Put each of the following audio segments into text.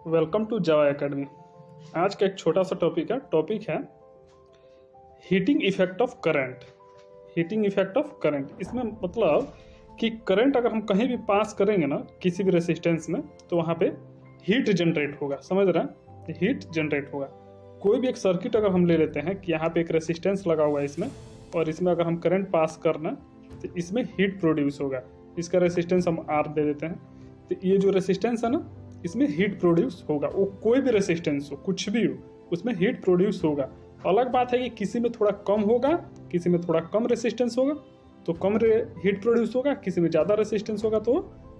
Welcome to Java academy. आज का एक छोटा सा टॉपिक है heating effect of current. Heating effect of current, इसमें मतलब कि करंट अगर हम कहीं भी पास करेंगे ना किसी भी रेसिस्टेंस में, तो वहाँ पे हीट जनरेट होगा। समझ रहे हैं? हीट जनरेट होगा। कोई भी एक सर्किट अगर हम ले लेते हैं कि यहाँ पे एक रेसिस्टेंस लगा हुआ है इसमें, और इसमें अगर हम करंट पास करना तो इसमें हीट प्रोड्यूस होगा। इसका रेसिस्टेंस हम आर दे देते हैं, तो ये जो रेसिस्टेंस है ना इसमें हीट प्रोड्यूस होगा। वो कोई भी रेसिस्टेंस हो, कुछ भी हो, उसमें हीट प्रोड्यूस होगा। अलग बात है कि किसी में थोड़ा कम होगा, किसी में थोड़ा कम रेसिस्टेंस होगा तो कम हीट प्रोड्यूस होगा, किसी में ज़्यादा रेसिस्टेंस होगा तो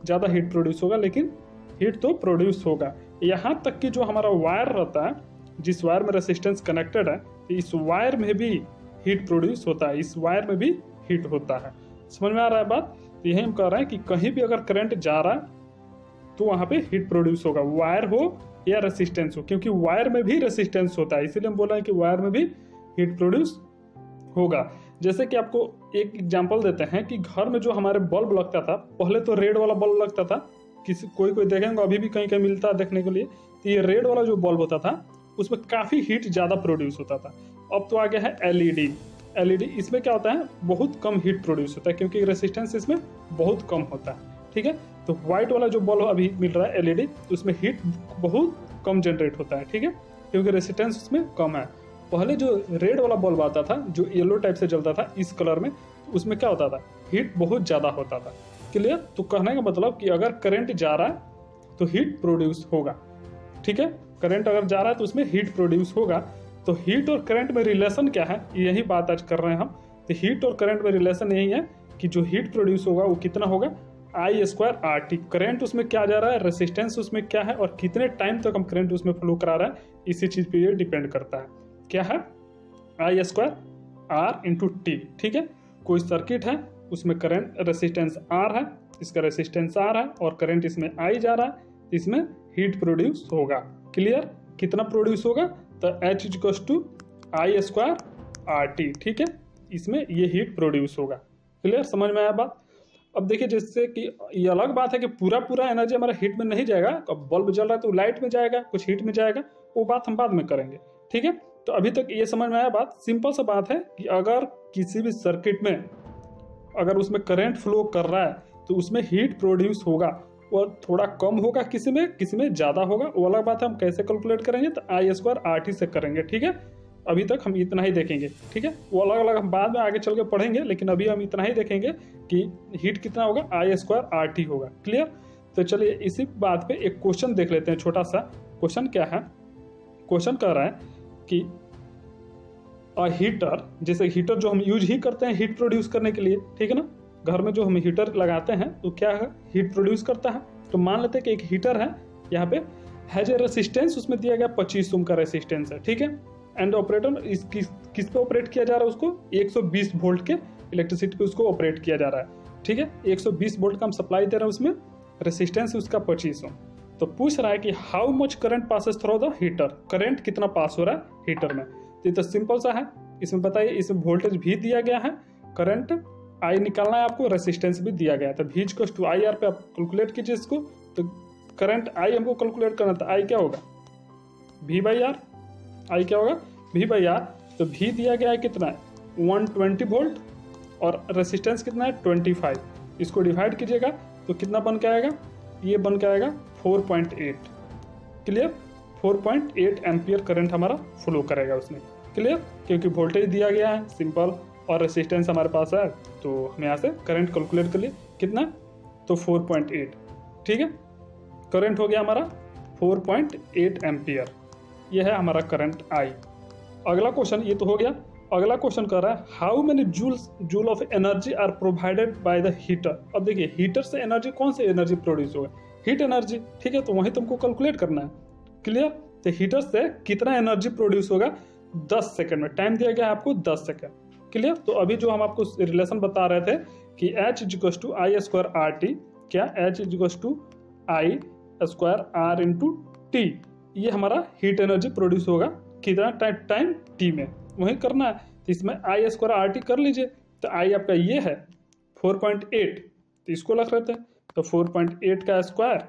ज़्यादा हीट प्रोड्यूस होगा, लेकिन हीट तो प्रोड्यूस होगा। यहाँ तक कि जो हमारा वायर रहता है, जिस वायर में रेसिस्टेंस कनेक्टेड है, तो इस वायर में भी हीट प्रोड्यूस होता है, इस वायर में भी हीट होता है। समझ में आ रहा है बात? तो यही हम कह रहे हैं कि कहीं भी अगर करंट जा रहा है तो वहाँ पे हीट प्रोड्यूस होगा, वायर हो या रेसिस्टेंस हो, क्योंकि वायर में भी रेसिस्टेंस होता है, इसीलिए हम बोल रहे हैं कि वायर में भी हीट प्रोड्यूस होगा। जैसे कि आपको एक एग्जांपल देते हैं कि घर में जो हमारे बल्ब लगता था, पहले तो रेड वाला बल्ब लगता था, कोई देखेंगे अभी भी कहीं कहीं मिलता है देखने के लिए, तो ये रेड वाला जो बल्ब होता था उसमें काफ़ी हीट ज़्यादा प्रोड्यूस होता था। अब तो आ गया है एलईडी। इसमें क्या होता है, बहुत कम हीट प्रोड्यूस होता है, क्योंकि रेसिस्टेंस इसमें बहुत कम होता है। ठीक है, तो व्हाइट वाला जो बल्ब अभी मिल रहा है एलईडी, उसमें हीट बहुत कम जनरेट होता है। ठीक है, क्योंकि रेसिस्टेंस उसमें कम है। पहले जो रेड वाला बल्ब आता था, जो येलो टाइप से जलता था इस कलर में, उसमें क्या होता था, हीट बहुत ज़्यादा होता था। क्लियर? तो कहने का मतलब कि अगर करंट जा रहा है तो हीट प्रोड्यूस होगा। ठीक है, करंट अगर जा रहा है तो उसमें हीट प्रोड्यूस होगा। तो हीट और करंट में रिलेशन क्या है, यही बात आज कर रहे हैं हम। तो हीट और करंट में रिलेशन यही है कि जो हीट प्रोड्यूस होगा वो कितना होगा, I² RT। करंट उसमें क्या जा रहा है, रेसिस्टेंस उसमें क्या है, और कितने टाइम तक हम करंट उसमें फ्लो करा रहा है, इसी चीज पे ये डिपेंड करता है। क्या है, I² R/T। ठीक है, कोई सर्किट है उसमें करंट रेसिस्टेंस R है, इसका रेसिस्टेंस R है और करंट इसमें I जा रहा है, तो इसमें हीट प्रोड्यूस होगा। क्लियर? कितना प्रोड्यूस होगा, तो H I² RT। ठीक है, इसमें ये हीट प्रोड्यूस होगा। क्लियर? समझ में आया बात? अब देखिए, जैसे कि ये अलग बात है कि पूरा एनर्जी हमारा हीट में नहीं जाएगा। अब बल्ब जल रहा है तो लाइट में जाएगा, कुछ हीट में जाएगा, वो बात हम बाद में करेंगे। ठीक है, तो अभी तक ये समझ में आया बात। सिंपल सा बात है कि अगर किसी भी सर्किट में अगर उसमें करंट फ्लो कर रहा है तो उसमें हीट प्रोड्यूस होगा, और थोड़ा कम होगा, किसी में ज़्यादा होगा। वो अलग बात है, हम कैसे कैलकुलेट करेंगे, तो I² RT से करेंगे। ठीक है, अभी तक हम इतना ही देखेंगे। ठीक है, वो अलग अलग हम बाद में आगे चल के पढ़ेंगे, लेकिन अभी हम इतना ही देखेंगे कि हीट कितना होगा, I² RT होगा। क्लियर? तो चलिए इसी बात पे एक क्वेश्चन देख लेते हैं। छोटा सा क्वेश्चन क्या है, क्वेश्चन कह रहा है कि हीटर, जैसे हीटर जो हम यूज ही करते हैं हीट प्रोड्यूस करने के लिए, ठीक है ना, घर में जो हम हीटर लगाते हैं तो क्या है, हीट प्रोड्यूस करता है। तो मान लेते हैं कि एक हीटर है, यहाँ पे हैज ए रेसिस्टेंस, उसमें दिया गया 25 ओम का रेसिस्टेंस है। ठीक है, एंड ऑपरेटर किस पे ऑपरेट किया जा रहा है, उसको 120 वोल्ट के इलेक्ट्रिसिटी पे उसको ऑपरेट किया जा रहा है। ठीक है, 120 वोल्ट का हम सप्लाई दे रहे हैं, उसमें रेसिस्टेंस उसका 25 ओम। तो पूछ रहा है कि how much current passes through the heater, current कितना पास हो रहा है हीटर में। तो ये तो सिंपल सा है, इसमें बताइए, इसमें वोल्टेज भी दिया गया है, करंट I निकालना है आपको, रेसिस्टेंस भी दिया गया है। तो V/IR पे आप कैलकुलेट कीजिए इसको। तो करंट I हमको कैलकुलेट करना था, I क्या होगा, V/R। I क्या होगा, V/R। तो V दिया गया है कितना है, 120 वोल्ट, और रेसिस्टेंस कितना है 25। इसको डिवाइड कीजिएगा तो कितना बन के आएगा, ये बन के आएगा 4.8। क्लियर? 4.8 एम्पियर करंट हमारा फ्लो करेगा उसमें। क्लियर? क्योंकि वोल्टेज दिया गया है सिंपल, और रेसिस्टेंस हमारे पास है, तो हम यहाँ से करंट कैलकुलेट कर लिए कितना, तो 4.8। ठीक है, करंट हो गया हमारा 4.8 एम्पियर। यह है हमारा करंट I। अगला क्वेश्चन ये तो हो गया। अगला क्वेश्चन कर रहा है how many joule of energy are provided by the heater. अब देखिए, हीटर से एनर्जी, कौन सी एनर्जी प्रोड्यूस होगा, हीट एनर्जी। ठीक है, तो वही तुमको कैलकुलेट करना है। क्लियर? तो हीटर से कितना एनर्जी प्रोड्यूस होगा, 10 सेकेंड में। टाइम दिया गया है आपको 10 सेकेंड। क्लियर? तो अभी जो हम आपको रिलेशन बता रहे थे कि H/I² RT, क्या H/I² R/T, ये हमारा हीट एनर्जी प्रोड्यूस होगा कितना टाइम T में, वही करना है। तो इसमें I² RT कर लीजिए। तो I आपका ये है 4.8, तो इसको रख लेते हैं। तो 4.8 का स्क्वायर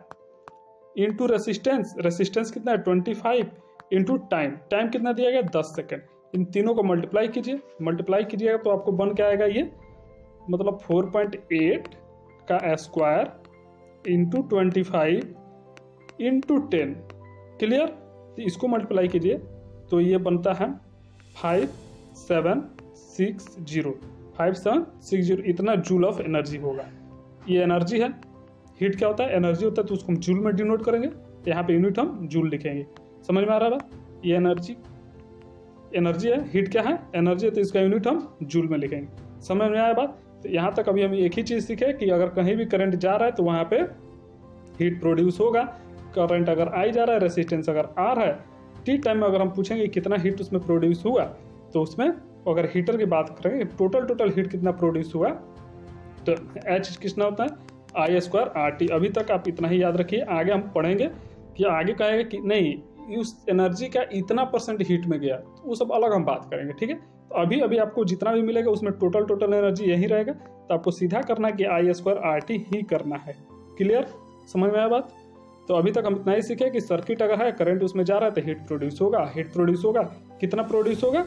इंटू रेसिस्टेंस, रेसिस्टेंस कितना है 25, इंटू टाइम, टाइम कितना दिया गया 10 सेकेंड। इन तीनों को मल्टीप्लाई कीजिए, मल्टीप्लाई कीजिएगा तो आपको बन के आएगा ये, मतलब 4.8 का स्क्वायर इंटू 25 इंटू 10। क्लियर? तो इसको मल्टीप्लाई कीजिए तो ये बनता है 5760, इतना जूल ऑफ एनर्जी होगा। ये एनर्जी है। हीट क्या होता है? एनर्जी होता है, तो उसको हम जूल में डिनोट करेंगे, तो यहाँ पे यूनिट हम जूल लिखेंगे। समझ में आ रहा है बात? ये एनर्जी है, हीट क्या है? एनर्जी है, तो इसका यूनिट हम जूल में लिखेंगे। समझ में आया बात? तो यहाँ तक अभी हम एक ही चीज़ सीखे कि अगर कहीं भी करंट जा रहा है तो वहाँ पे हीट प्रोड्यूस होगा। करंट अगर आई जा रहा है, रेसिस्टेंस अगर आ रहा है, टी टाइम में अगर हम पूछेंगे कितना हीट उसमें प्रोड्यूस हुआ, तो उसमें अगर हीटर की बात करेंगे टोटल हीट कितना प्रोड्यूस हुआ, तो एच कितना होता है I²RT। अभी तक आप इतना ही याद रखिए। आगे हम पढ़ेंगे कि आगे कहेगा कि नहीं उस एनर्जी का इतना % हीट में गया, तो वो सब अलग हम बात करेंगे। ठीक है? तो अभी आपको जितना भी मिलेगा उसमें टोटल एनर्जी यही रहेगा, तो आपको सीधा करना कि I²RT ही करना है। क्लियर? समझ में आया बात? तो अभी तक हम इतना ही सीखे कि सर्किट अगर है, करंट उसमें जा रहा है तो हीट प्रोड्यूस होगा। कितना प्रोड्यूस होगा?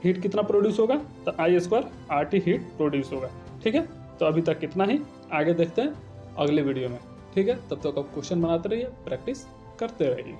हीट कितना प्रोड्यूस होगा? तो I²RT हीट प्रोड्यूस होगा। ठीक है? तो अभी तक इतना ही, आगे देखते हैं अगले वीडियो में। ठीक है? तब तक आप क्वेश्चन बनाते रहिए, प्रैक्टिस करते रहिए।